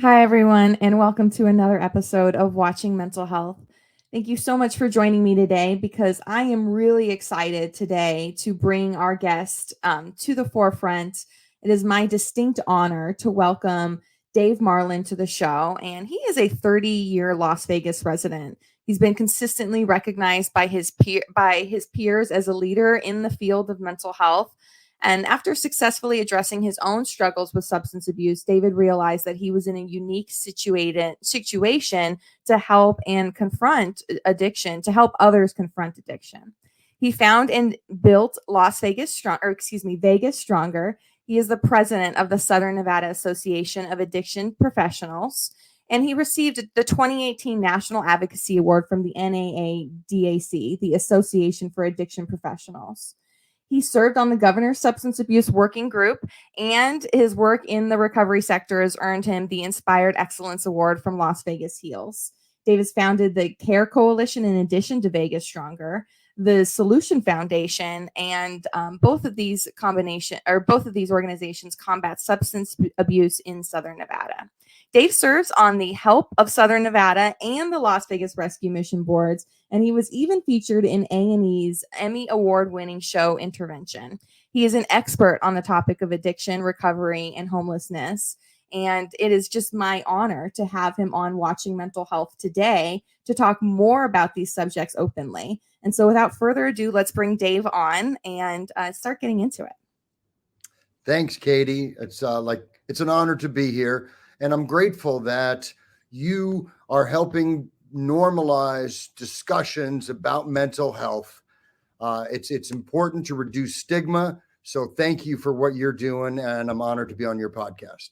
Hi, everyone, and welcome to another episode of Watching Mental Health. Thank you so much for joining me today because I am really excited today to bring our guest to the forefront. It is my distinct honor to welcome Dave Marlon to the show, and he is a 30-year Las Vegas resident. He's been consistently recognized by his peers as a leader in the field of mental health. And after successfully addressing his own struggles with substance abuse, David realized that he was in a unique situation to help and confront addiction, to help others confront addiction. He found and built Vegas Stronger. He is the president of the Southern Nevada Association of Addiction Professionals, and he received the 2018 National Advocacy Award from the NAADAC, the Association for Addiction Professionals. He served on the governor's substance abuse working group, and his work in the recovery sector has earned him the Inspired Excellence Award from Las Vegas Heals. Davis founded the CARE Coalition in addition to Vegas Stronger, the Solution Foundation, and both of these organizations combat substance abuse in Southern Nevada. Dave serves on the Help of Southern Nevada and the Las Vegas Rescue Mission boards, and he was even featured in A&E's Emmy award-winning show Intervention. He is an expert on the topic of addiction, recovery, and homelessness. And it is just my honor to have him on Watching Mental Health today to talk more about these subjects openly. And so, without further ado, let's bring Dave on and start getting into it. Thanks, Katie. It's an honor to be here, and I'm grateful that you are helping normalize discussions about mental health. It's important to reduce stigma. So thank you for what you're doing, and I'm honored to be on your podcast.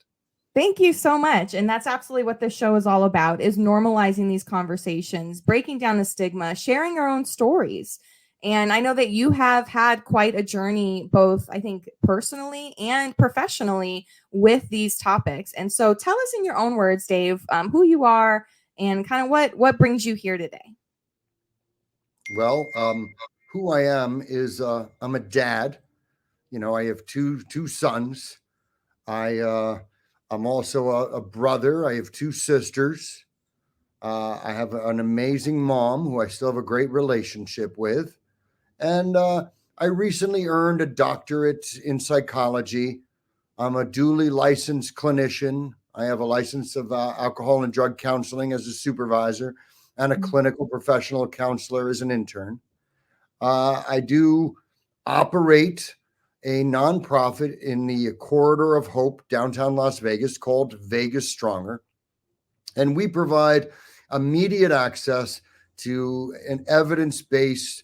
Thank you so much. And that's absolutely what this show is all about, is normalizing these conversations, breaking down the stigma, sharing our own stories. And I know that you have had quite a journey, both, I think, personally and professionally with these topics. And so tell us in your own words, Dave, who you are and kind of what brings you here today. Well, who I am is I'm a dad. I have two sons. I'm also a brother. I have two sisters. I have an amazing mom who I still have a great relationship with. And I recently earned a doctorate in psychology. I'm a duly licensed clinician. I have a license of alcohol and drug counseling as a supervisor and a clinical professional counselor as an intern. I do operate a nonprofit in the corridor of hope, downtown Las Vegas, called Vegas Stronger. And we provide immediate access to an evidence based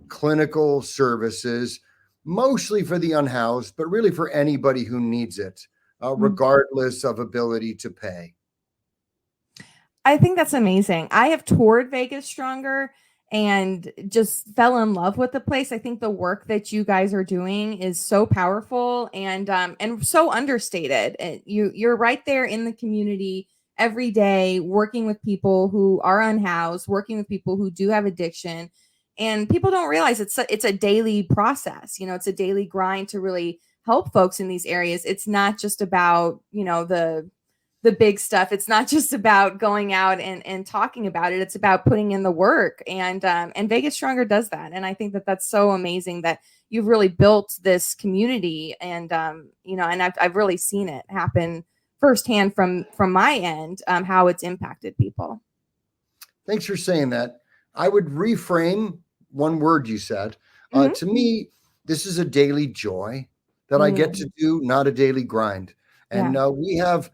clinical services, mostly for the unhoused, but really for anybody who needs it, regardless of ability to pay. I think that's amazing. I have toured Vegas Stronger and just fell in love with the place. I think the work that you guys are doing is so powerful and so understated. You're right there in the community every day, working with people who are unhoused, working with people who do have addiction, and people don't realize it's a daily process. It's a daily grind to really help folks in these areas. It's not just about the big stuff. It's not just about going out and talking about it. It's about putting in the work, and Vegas Stronger does that. And I think that that's so amazing that you've really built this community, and and I've really seen it happen firsthand from my end, how it's impacted people. Thanks for saying that. I would reframe one word you said. Mm-hmm. To me, this is a daily joy that I get to do, not a daily grind. And Yeah. we have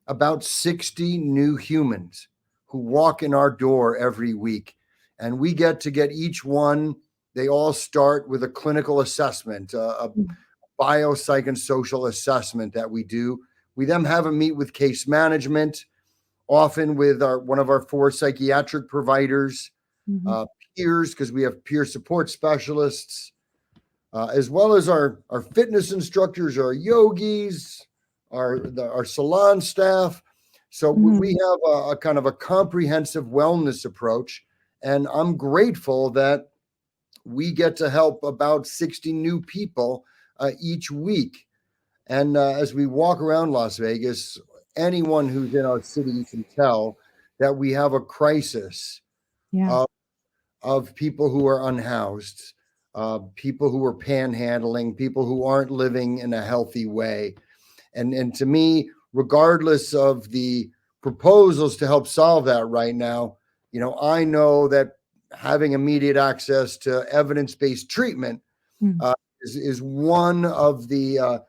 about 60 new humans who walk in our door every week. And we get to get each one, they all start with a clinical assessment, a biopsych and social assessment that we do. We then have a meet with case management, often with one of our four psychiatric providers, Mm-hmm. peers, because we have peer support specialists, as well as our fitness instructors, our yogis, our salon staff. So we have a kind of a comprehensive wellness approach. And I'm grateful that we get to help about 60 new people each week. And as we walk around Las Vegas, anyone who's in our city can tell that we have a crisis Yeah. of people who are unhoused, people who are panhandling, people who aren't living in a healthy way. And to me, regardless of the proposals to help solve that right now, I know that having immediate access to evidence-based treatment Mm. is one of the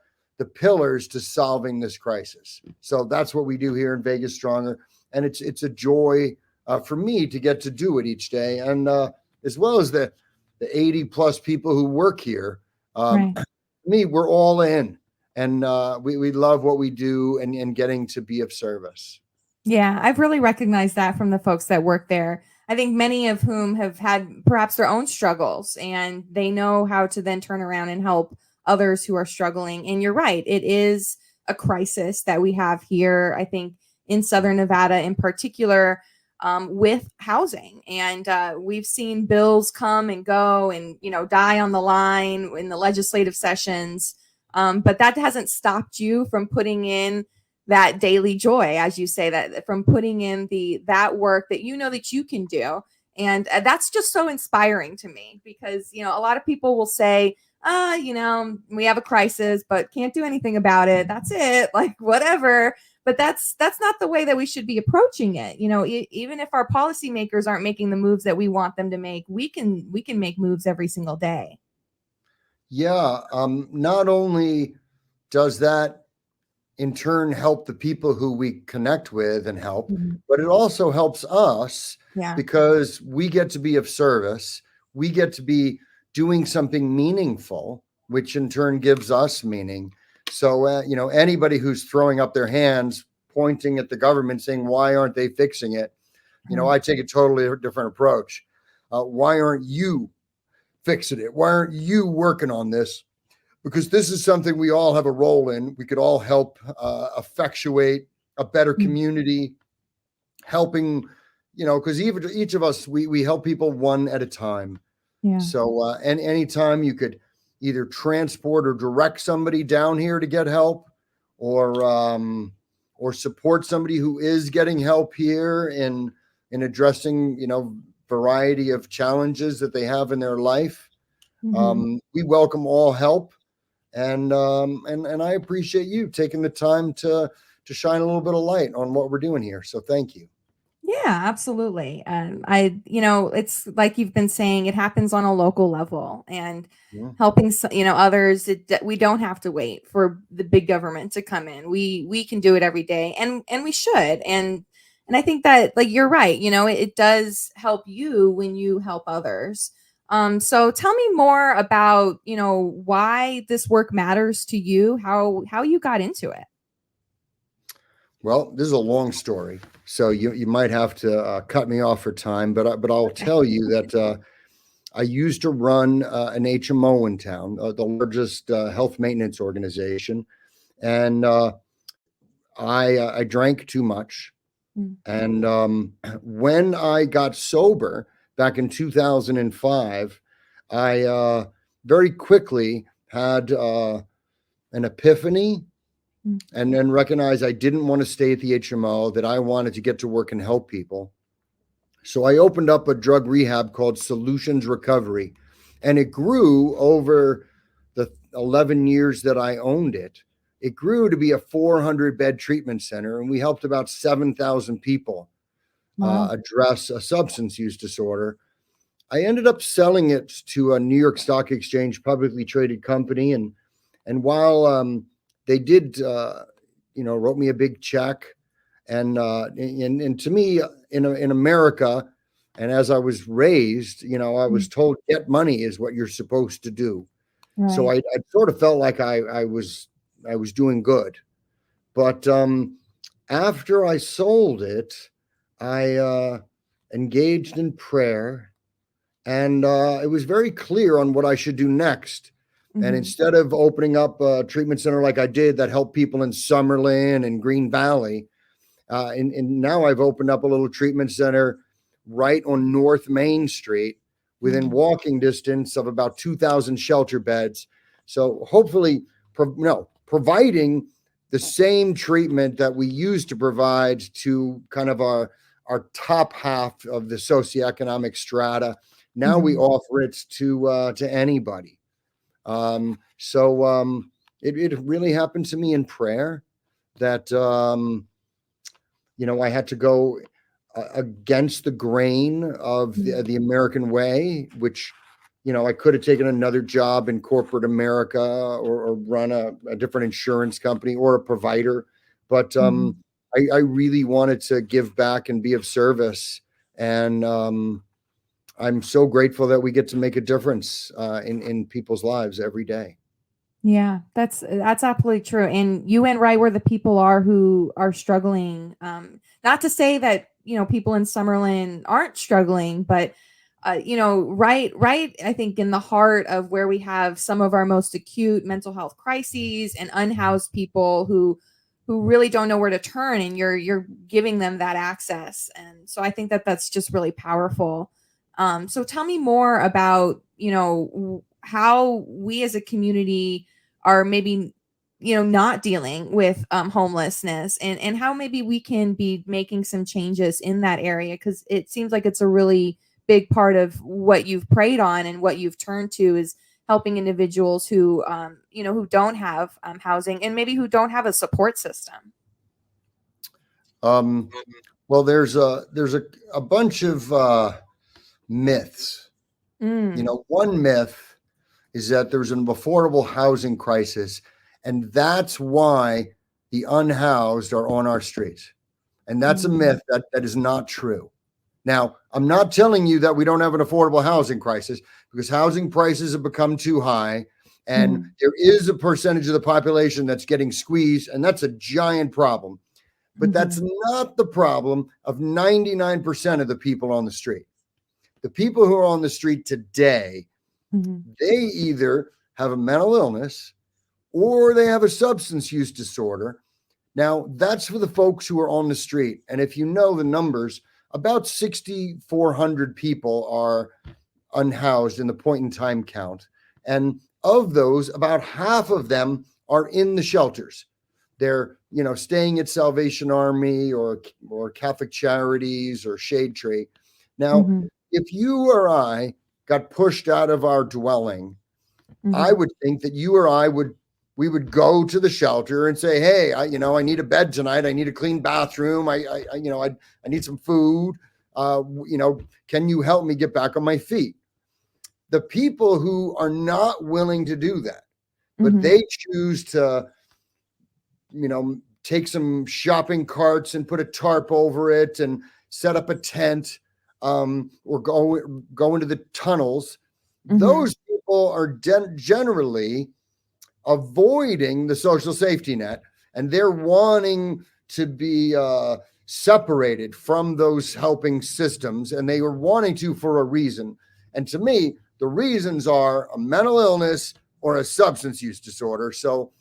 pillars to solving this crisis. So that's what we do here in Vegas Stronger, and it's a joy for me to get to do it each day, and as well as the 80 plus people who work here. Right. We're all in, and we love what we do, and getting to be of service. Yeah, I've really recognized that from the folks that work there. I think many of whom have had perhaps their own struggles, and they know how to then turn around and help others who are struggling. And you're right, it is a crisis that we have here, I think, in Southern Nevada in particular, with housing. And we've seen bills come and go and, die on the line in the legislative sessions. But that hasn't stopped you from putting in that daily joy, as you say, that from putting in that work that that you can do. And that's just so inspiring to me, because a lot of people will say, we have a crisis but can't do anything about it, that's it, like whatever. But that's not the way that we should be approaching it. Even if our policymakers aren't making the moves that we want them to make, we can make moves every single day. Yeah, not only does that in turn help the people who we connect with and help, but it also helps us, Yeah. because we get to be of service. We get to be doing something meaningful, which in turn gives us meaning. So, anybody who's throwing up their hands, pointing at the government saying, why aren't they fixing it? I take a totally different approach. Why aren't you fixing it? Why aren't you working on this? Because this is something we all have a role in. We could all help effectuate a better community, helping, because each of us, we help people one at a time. Yeah. So, and anytime you could either transport or direct somebody down here to get help, or support somebody who is getting help here in addressing, variety of challenges that they have in their life. We welcome all help. And I appreciate you taking the time to shine a little bit of light on what we're doing here. So thank you. Yeah, absolutely. It's like you've been saying, it happens on a local level, and Yeah. helping, others. We don't have to wait for the big government to come in. We can do it every day, and we should. And I think that, like, you're right. It does help you when you help others. So tell me more about, why this work matters to you, how you got into it. Well, this is a long story, so you might have to cut me off for time, but I'll tell you that I used to run an HMO in town, the largest health maintenance organization, and I drank too much. And when I got sober back in 2005, I very quickly had an epiphany, and then recognized I didn't want to stay at the HMO, that I wanted to get to work and help people. So I opened up a drug rehab called Solutions Recovery, and it grew over the 11 years that I owned it. It grew to be a 400-bed treatment center, and we helped about 7,000 people address a substance use disorder. I ended up selling it to a New York Stock Exchange publicly traded company, and while they did, wrote me a big check, and to me, in America, and as I was raised, I was told, get money is what you're supposed to do. Right. So I sort of felt like I was doing good, but after I sold it, I engaged in prayer, and it was very clear on what I should do next. And instead of opening up a treatment center like I did that helped people in Summerlin and Green Valley, and now I've opened up a little treatment center right on North Main Street, within walking distance of about 2,000 shelter beds. So hopefully, providing the same treatment that we used to provide to kind of our top half of the socioeconomic strata. Now we offer it to anybody. It really happened to me in prayer that I had to go against the grain of the American way, which I could have taken another job in corporate America or run a different insurance company or a provider. But I really wanted to give back and be of service. And I'm so grateful that we get to make a difference in people's lives every day. Yeah, that's absolutely true. And you went right where the people are who are struggling. Not to say that, people in Summerlin aren't struggling, but right, I think in the heart of where we have some of our most acute mental health crises and unhoused people who really don't know where to turn, and you're giving them that access. And so I think that that's just really powerful. So tell me more about, how we as a community are maybe, not dealing with homelessness, and how maybe we can be making some changes in that area, because it seems like it's a really big part of what you've prayed on and what you've turned to is helping individuals who who don't have housing, and maybe who don't have a support system. Well, there's a bunch of myths. One myth is that there's an affordable housing crisis, and that's why the unhoused are on our streets. And that's a myth that is not true. Now, I'm not telling you that we don't have an affordable housing crisis, because housing prices have become too high, and there is a percentage of the population that's getting squeezed, and that's a giant problem. But that's not the problem of 99% of the people on the street. The people who are on the street today, they either have a mental illness or they have a substance use disorder. Now, that's for the folks who are on the street. And if you know the numbers, about 6,400 people are unhoused in the point in time count. And of those, about half of them are in the shelters. They're, staying at Salvation Army or Catholic Charities or Shade Tree. Now, if you or I got pushed out of our dwelling, I would think that you or I would go to the shelter and say, hey, I need a bed tonight. I need a clean bathroom. I need some food. Can you help me get back on my feet? The people who are not willing to do that, but they choose to, take some shopping carts and put a tarp over it and set up a tent, or go into the tunnels. Those people are generally avoiding the social safety net, and they're wanting to be separated from those helping systems, and they are wanting to for a reason. And to me, the reasons are a mental illness or a substance use disorder. So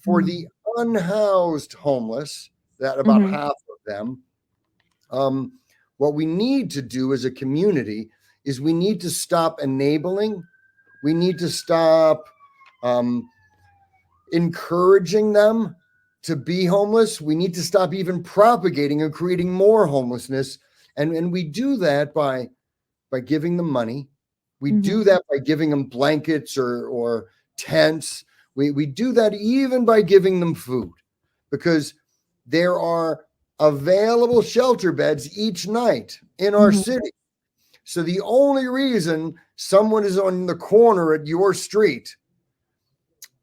for the unhoused homeless, that about half of them, what we need to do as a community is we need to stop enabling. We need to stop encouraging them to be homeless. We need to stop even propagating and creating more homelessness. And we do that by giving them money. We do that by giving them blankets or tents. We do that even by giving them food, because there are available shelter beds each night in our city. So the only reason someone is on the corner at your street,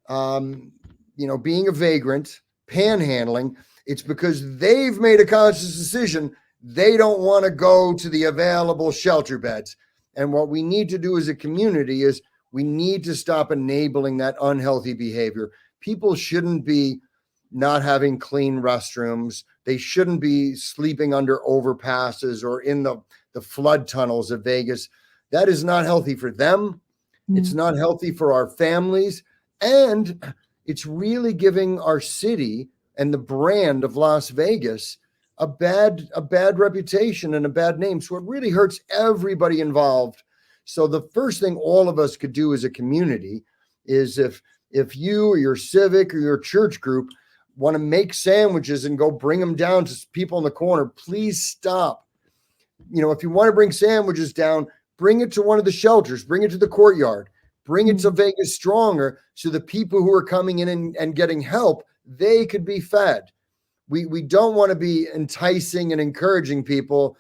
being a vagrant, panhandling, it's because they've made a conscious decision. They don't want to go to the available shelter beds. And what we need to do as a community is we need to stop enabling that unhealthy behavior. People shouldn't be not having clean restrooms. They shouldn't be sleeping under overpasses or in the flood tunnels of Vegas. That is not healthy for them. It's not healthy for our families. And it's really giving our city and the brand of Las Vegas a bad reputation and a bad name. So it really hurts everybody involved. So the first thing all of us could do as a community is if you or your civic or your church group want to make sandwiches and go bring them down to people in the corner, please stop. If you want to bring sandwiches down, bring it to one of the shelters, bring it to the courtyard, bring it to Vegas Stronger, so the people who are coming in and getting help, they could be fed. We don't want to be enticing and encouraging people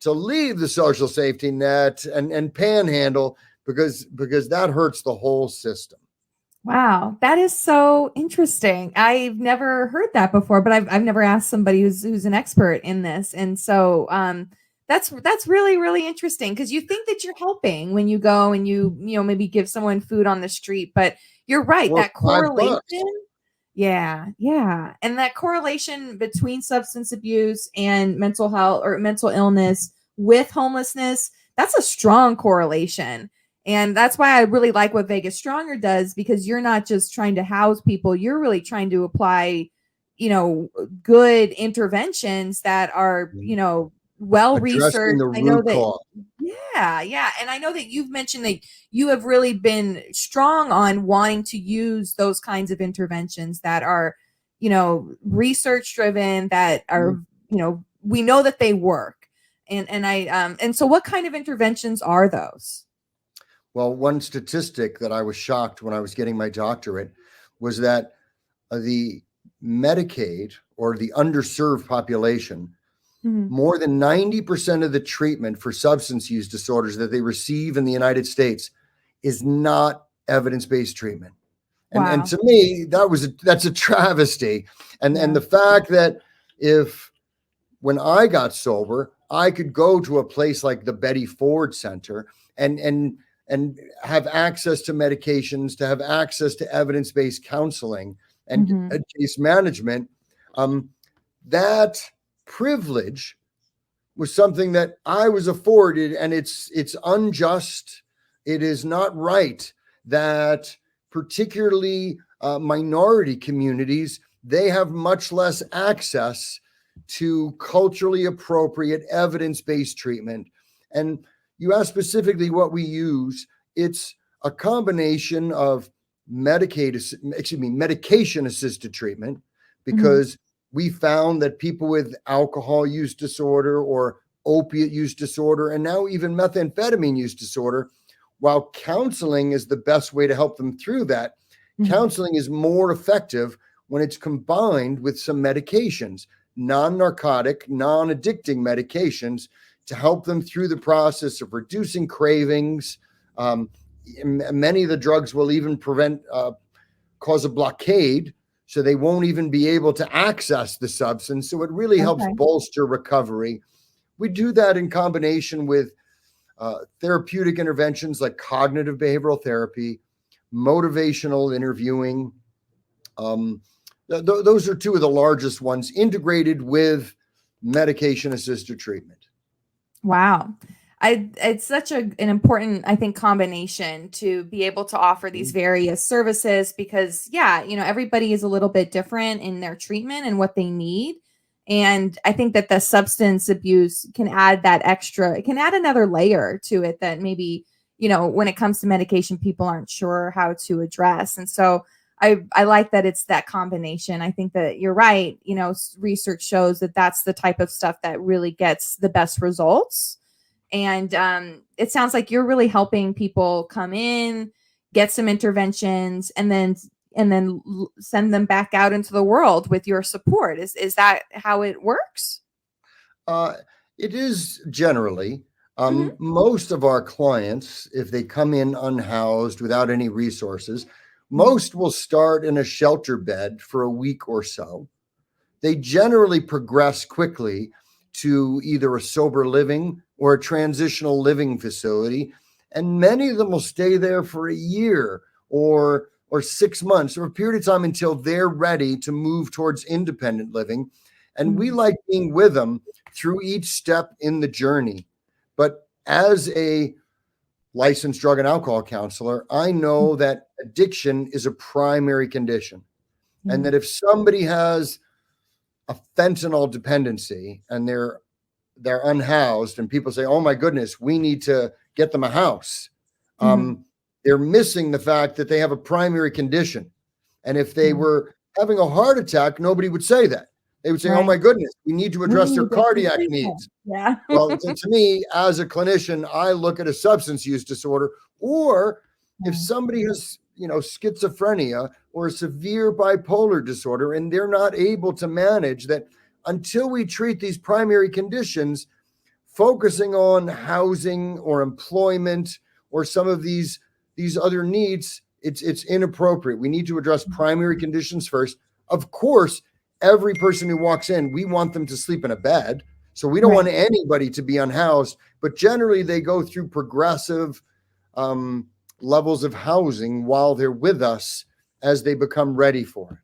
to leave the social safety net and panhandle, because that hurts the whole system. Wow, that is so interesting. I've never heard that before, but I've never asked somebody who's an expert in this, and so that's really really interesting, because you think that you're helping when you go and you maybe give someone food on the street, but you're right, Or that $5. correlation. Yeah, and that correlation between substance abuse and mental health or mental illness with homelessness, that's a strong correlation. And that's why I really like what Vegas Stronger does, because you're not just trying to house people, you're really trying to apply, good interventions that are, well Addressing researched. the I know root that, cause. yeah. And I know that you've mentioned that you have really been strong on wanting to use those kinds of interventions that are, research driven, that are, we know that they work. And so what kind of interventions are those? Well, one statistic that I was shocked when I was getting my doctorate was that the Medicaid, or the underserved population, more than 90% of the treatment for substance use disorders that they receive in the United States is not evidence-based treatment. Wow. And to me, that's a travesty. And the fact that when I got sober, I could go to a place like the Betty Ford Center and have access to medications, to have access to evidence-based counseling and case management. That privilege was something that I was afforded, and it's unjust. It is not right that particularly minority communities, they have much less access to culturally appropriate evidence-based treatment. And you asked specifically what we use. It's a combination of medication-assisted treatment, because we found that people with alcohol use disorder or opiate use disorder, and now even methamphetamine use disorder, while counseling is the best way to help them through that, counseling is more effective when it's combined with some medications, non-narcotic, non-addicting medications, to help them through the process of reducing cravings. Many of the drugs will even cause a blockade, so they won't even be able to access the substance. So it really helps bolster recovery. We do that in combination with therapeutic interventions like cognitive behavioral therapy, motivational interviewing. Those are two of the largest ones, integrated with medication-assisted treatment. Wow. It's such an important, I think, combination to be able to offer these various services, because everybody is a little bit different in their treatment and what they need. And I think that the substance abuse can add that extra, it can add another layer to it that maybe, when it comes to medication, people aren't sure how to address. And so I like that it's that combination. I think that you're right. Research shows that that's the type of stuff that really gets the best results. And it sounds like you're really helping people come in, get some interventions, and then send them back out into the world with your support. Is that how it works? It is generally. Most of our clients, if they come in unhoused without any resources, most will start in a shelter bed for a week or so. They generally progress quickly to either a sober living or a transitional living facility. And many of them will stay there for a year or 6 months, or a period of time, until they're ready to move towards independent living. And we like being with them through each step in the journey. But as a licensed drug and alcohol counselor, I know that addiction is a primary condition. And that if somebody has a fentanyl dependency and they're unhoused, and people say, oh my goodness, we need to get them a house, they're missing the fact that they have a primary condition. And if they were having a heart attack, nobody would say that. They would say, oh Right. my goodness, we need to We address their need to do cardiac treatment. needs. Yeah. Well, to me, as a clinician, I look at a substance use disorder, or if Right. somebody has, schizophrenia or a severe bipolar disorder, and they're not able to manage that, until we treat these primary conditions, focusing on housing or employment or some of these other needs, it's inappropriate. We need to address primary conditions first. Of course, every person who walks in, we want them to sleep in a bed. So we don't Right. want anybody to be unhoused, but generally they go through progressive levels of housing while they're with us as they become ready for it.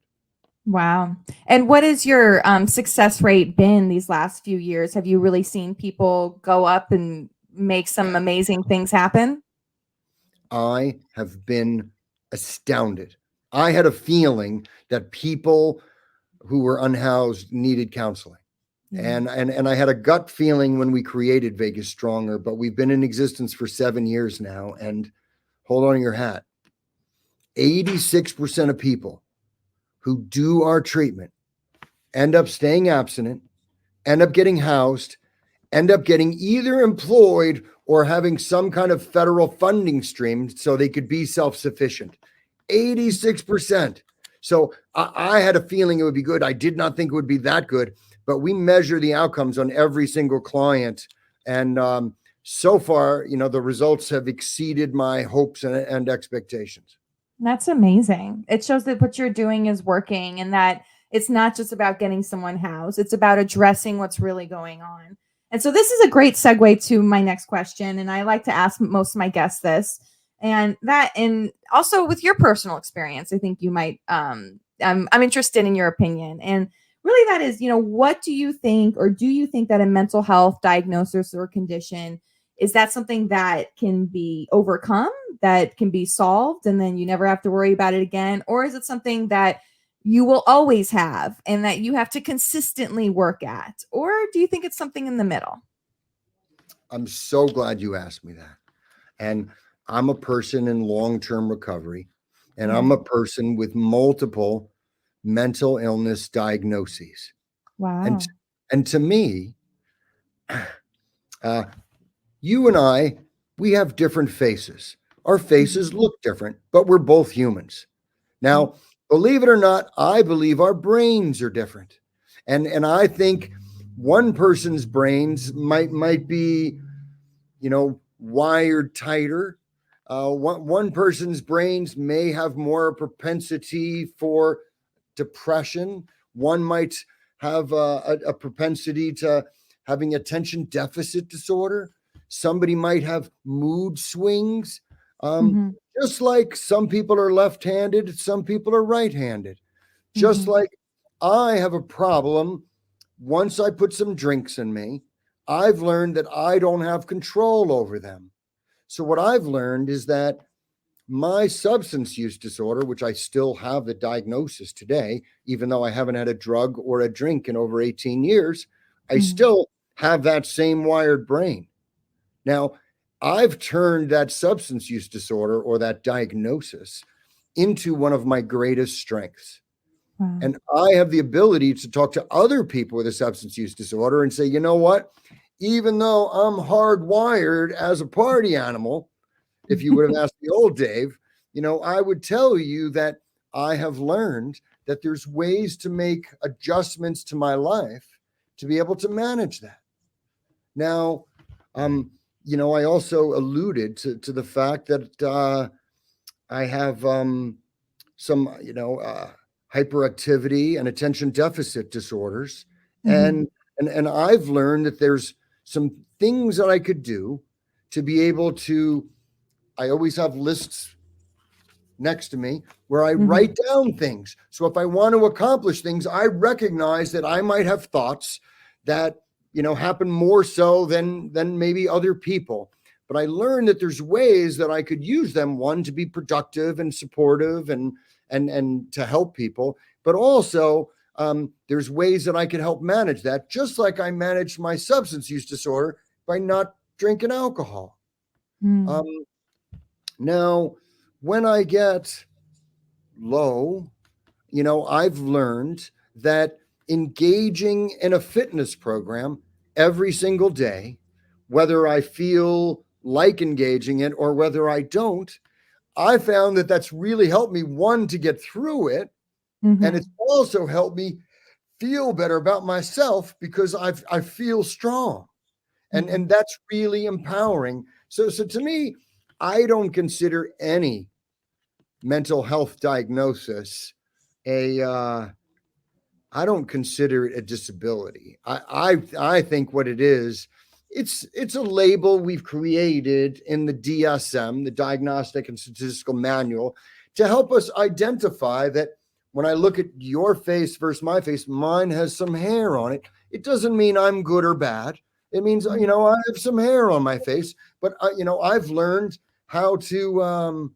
Wow. And what has your success rate been these last few years? Have you really seen people go up and make some amazing things happen? I have been astounded. I had a feeling that people who were unhoused needed counseling. Yeah. And I had a gut feeling when we created Vegas Stronger, but we've been in existence for 7 years now, and hold on to your hat. 86% of people who do our treatment end up staying abstinent, end up getting housed, end up getting either employed or having some kind of federal funding stream so they could be self-sufficient. 86%. So I had a feeling it would be good. I did not think it would be that good, but we measure the outcomes on every single client. And so far, the results have exceeded my hopes and expectations. That's amazing. It shows that what you're doing is working and that it's not just about getting someone housed, it's about addressing what's really going on. And so this is a great segue to my next question. And I like to ask most of my guests this. And also with your personal experience, I think you might I'm interested in your opinion. And really that is, what do you think, or do you think that a mental health diagnosis or condition, is that something that can be overcome, that can be solved, and then you never have to worry about it again? Or is it something that you will always have and that you have to consistently work at? Or do you think it's something in the middle? I'm so glad you asked me that. And I'm a person in long-term recovery, and I'm Right. a person with multiple mental illness diagnoses. And Wow. and to me, uh, you and I, we have different faces. Our Mhm. faces look different, but we're both humans. Right. Now, believe it or not, I believe our brains are different. And I think one person's brains might be, wired tighter. One person's brains may have more propensity for depression. One might have a propensity to having attention deficit disorder. Somebody might have mood swings. Um, Mhm. just like some people are left handed, some people are right handed. Just Mhm. like I have a problem once I put some drinks in me, I've learned that I don't have control over them. So, what I've learned is that my substance use disorder, which I still have the diagnosis today, even though I haven't had a drug or a drink in over 18 years, I Mhm. still have that same wired brain. Now, I've turned that substance use disorder or that diagnosis into one of my greatest strengths. Wow. And I have the ability to talk to other people with a substance use disorder and say, you know what? Even though I'm hardwired as a party animal, if you would have asked the old Dave, I would tell you that I have learned that there's ways to make adjustments to my life to be able to manage that. Now, I also alluded to the fact that I have some, hyperactivity and attention deficit disorders, Mhm. and I've learned that there's some things that I could do to be able to. I always have lists next to me where I Mhm. write down things. So if I want to accomplish things, I recognize that I might have thoughts that happen more so than maybe other people. But I learned that there's ways that I could use them, one, to be productive and supportive and to help people, but also there's ways that I could help manage that, just like I managed my substance use disorder by not drinking alcohol. Mm. Um, Now, when I get low, I've learned that engaging in a fitness program every single day, whether I feel like engaging it or whether I don't, I found that that's really helped me, one, to get through it. And it's Mhm. also helped me feel better about myself because I feel strong. And Mhm. that's really empowering. So to me, I don't consider any mental health diagnosis a I don't consider it a disability. I think what it is, it's a label we've created in the DSM, the Diagnostic and Statistical Manual, to help us identify that when I look at your face versus my face, mine has some hair on it. It doesn't mean I'm good or bad. It means Mhm. I have some hair on my face, but I've learned how to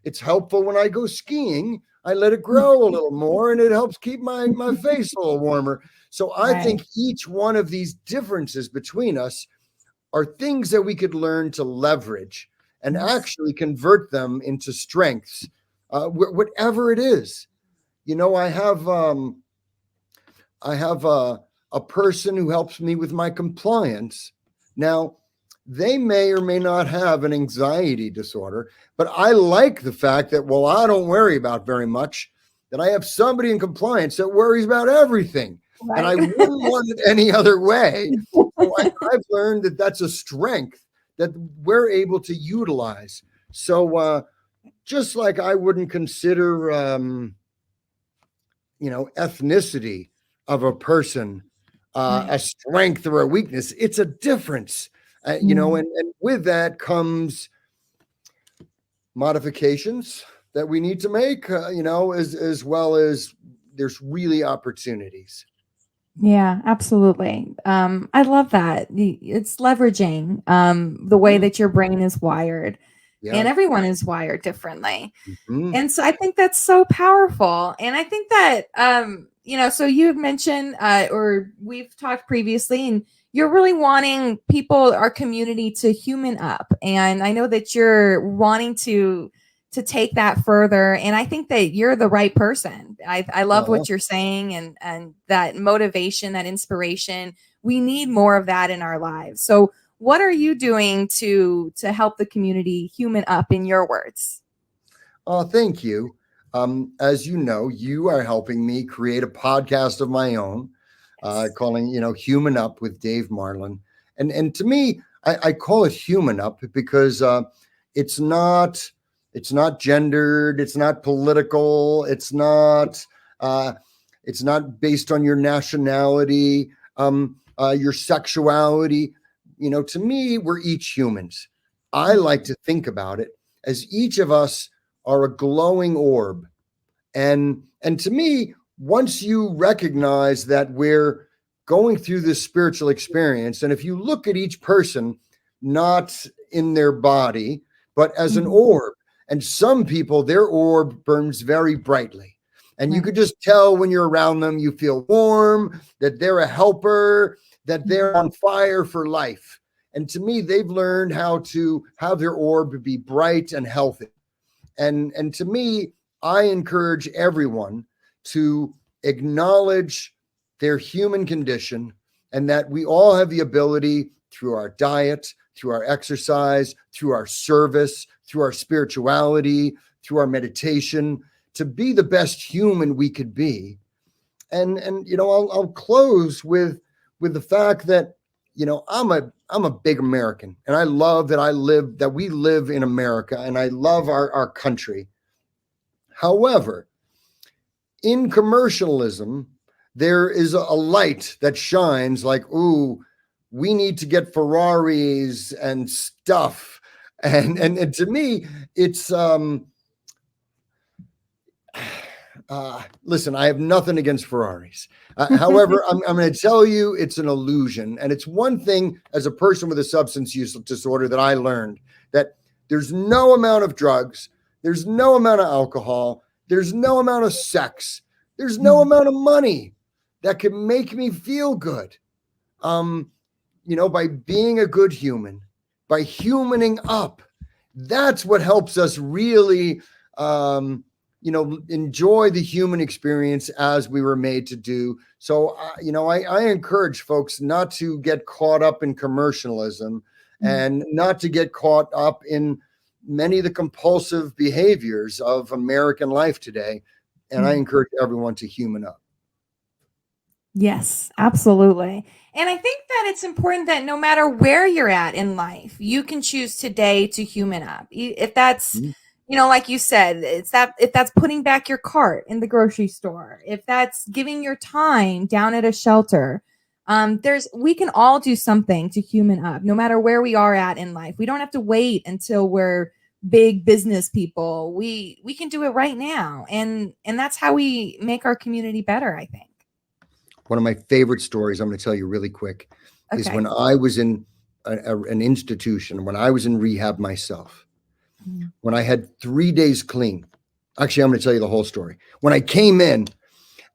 it's helpful when I go skiing. I let it grow a little more and it helps keep my face a little warmer. So I Right. think each one of these differences between us are things that we could learn to leverage and Yes. actually convert them into strengths, whatever it is. You know, I have a person who helps me with my compliance. Now, they may or may not have an anxiety disorder, but I like the fact that, well, I don't worry about very much, that I have somebody in compliance that worries about everything. And I Right. wouldn't want it any other way. So I've learned that that's a strength that we're able to utilize. So just like I wouldn't consider, ethnicity of a person Right. a strength or a weakness. It's a difference, Mm. and with that comes modifications that we need to make, as well as there's really opportunities. Yeah, absolutely. I love that. It's leveraging the way Mhm. that your brain is wired, Yeah. and everyone is wired differently. Mhm. And so I think that's so powerful. And I think that, so you had mentioned, or we've talked previously, and you're really wanting people, our community, to human up. And I know that you're wanting to take that further. And I think that you're the right person. I love Uh-huh. what you're saying, and that motivation, that inspiration. We need more of that in our lives. So what are you doing to help the community human up, in your words? Thank you. As you know, you are helping me create a podcast of my own, Yes. calling "Human Up" with Dave Marlon, and to me, I call it "Human Up" because it's not it's not gendered, it's not political, uh, it's not based on your nationality, your sexuality. To me, we're each humans. I like to think about it as each of us are a glowing orb. And to me, once you recognize that we're going through this spiritual experience, and if you look at each person not in their body but as an Mhm. orb, and some people, their orb burns very brightly, and you Right. could just tell when you're around them, you feel warm, that they're a helper, that they're Mhm. on fire for life. And to me, they've learned how to have their orb be bright and healthy. And to me, I encourage everyone to acknowledge their human condition, and that we all have the ability, through our diet, through our exercise, through our service, through our spirituality, through our meditation, to be the best human we could be. And I'll close with the fact that I'm a big American, and I love that we live in America, and I love our country. However, in commercialism, there is a light that shines like, ooh, we need to get Ferraris and stuff. And to me, it's listen, I have nothing against Ferraris. However, I'm going to tell you it's an illusion. And it's one thing as a person with a substance use disorder that I learned, that there's no amount of drugs, there's no amount of alcohol, there's no amount of sex, there's no Mhm. amount of money that can make me feel good. Um, by being a good human, by humaning up, that's what helps us really, um, enjoy the human experience as we were made to do. So, I encourage folks not to get caught up in commercialism and not to get caught up in many of the compulsive behaviors of American life today. And I encourage everyone to human up. Yes, absolutely. And I think that it's important that no matter where you're at in life, you can choose today to human up. If that's, like you said, if that's putting back your cart in the grocery store, if that's giving your time down at a shelter, we can all do something to human up, no matter where we are at in life. We don't have to wait until we're big business people. We can do it right now. And that's how we make our community better, I think. One of my favorite stories I'm going to tell you really quick is when I was in an institution, when I was in rehab myself, when I had 3 days clean. Actually, I'm going to tell you the whole story. When I came in,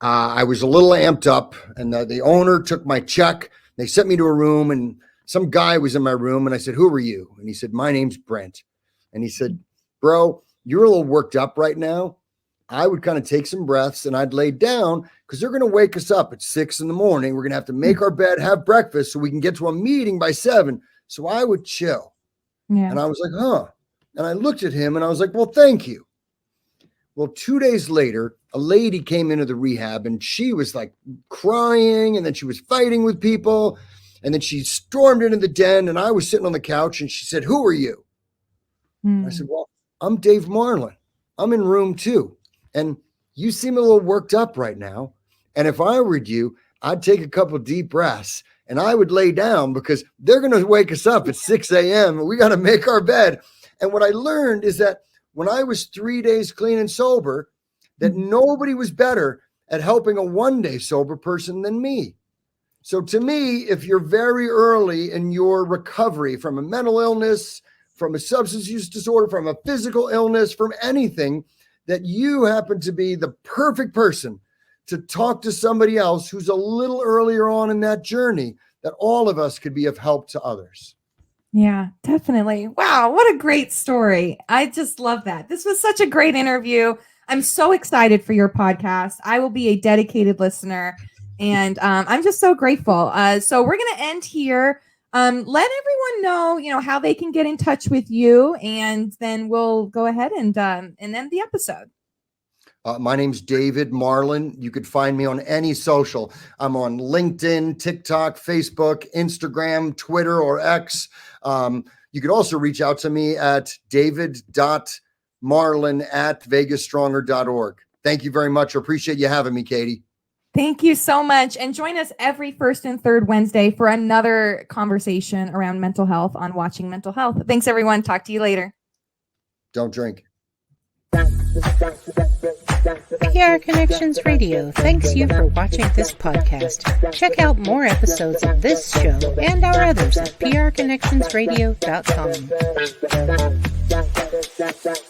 I was a little amped up, and the owner took my check. They sent me to a room, and some guy was in my room, and I said, "Who are you?" And he said, "My name's Brent." And he said, "Bro, you're a little worked up right now. I would kind of take some breaths and I'd lay down because they're going to wake us up at 6 a.m. We're going to have to make our bed, have breakfast so we can get to a meeting by 7. So I would chill." Yeah. And I was like, huh. And I looked at him and I was like, well, thank you. Well, 2 days later, a lady came into the rehab and she was like crying, and then she was fighting with people. And then she stormed into the den, and I was sitting on the couch, and she said, "Who are you?" I said, "Well, I'm Dave Marlon. I'm in room 2. And you seem a little worked up right now. And if I were you, I'd take a couple deep breaths and I would lay down because they're going to wake us up at 6 a.m. and we got to make our bed." And what I learned is that when I was 3 days clean and sober, that nobody was better at helping a 1-day sober person than me. So to me, if you're very early in your recovery from a mental illness, from a substance use disorder, from a physical illness, from anything, that you happen to be the perfect person to talk to somebody else who's a little earlier on in that journey, that all of us could be of help to others. Yeah, definitely. Wow, what a great story. I just love that. This was such a great interview. I'm so excited for your podcast. I will be a dedicated listener, and I'm just so grateful. So we're going to end here. Let everyone know, how they can get in touch with you, and then we'll go ahead and end the episode. My name's David Marlon. You could find me on any social. I'm on LinkedIn, TikTok, Facebook, Instagram, Twitter, or X. You could also reach out to me at david.marlon@vegasstronger.org. Thank you very much. I appreciate you having me, Katie. Thank you so much. And join us every first and third Wednesday for another conversation around mental health on Watching Mental Health. Thanks, everyone. Talk to you later. Don't drink. PR Connections Radio thanks you for watching this podcast. Check out more episodes of this show and our others at prconnectionsradio.com.